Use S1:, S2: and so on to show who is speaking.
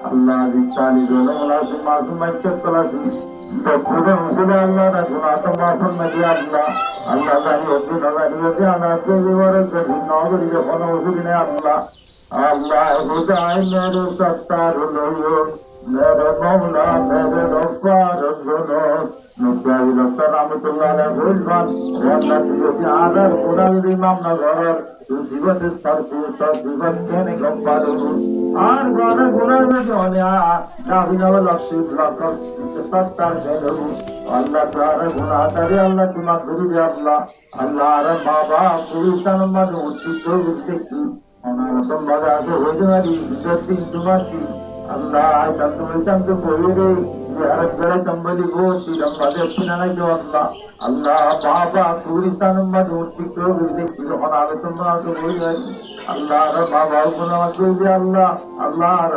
S1: আল্লাহ বিস্তারি জনমলাসি মাসুম মাইকালাসি তখন খুলে আল্লাহ না শোনা তো মাসুম নাকি আল্লাহ আল্লাহ জানি হচ্ছে না জানি হচ্ছে আনাকে বিবরে কঠিন নগরী যখন ওষুধ আল্লাহ আল্লাহ হুদাই মেরে সত্তার হলো মেরে মৌলা মেরে রব্বার জন্য মুজাহিদ রব্বার রাহমাতুল্লাহ আলাইহি বলবান ও আল্লাহ যদি আদার কোরআন ইমাম না ঘরের জীবনের তার জীবন কেন গম্বার আর গানা গুনার মধ্যে অনেক দাবিনাও লাগছে ব্লক সত্তার গেল আল্লাহ তাআলা গুনাহগারি আল্লাহ তোমার গুরু আল্লাহ আল্লাহ আর বাবা পুরুষান মাঝে উচিত দেখি অনারতম বাজা আছে হইতে পারি তিন তোমারটি আল্লাহ আয়তা তুমি চান্দ করি রে আর গড়ে সম্বলি গোতি লম্বাদে পিনানা জো আল্লাহ আল্লাহ বাবা পুরুষান মাঝে উচিত দেখি অনারতম বাজা হইতে পারি আল্লাহ আর বাবা গুনাহ করে আল্লাহ আল্লাহ আর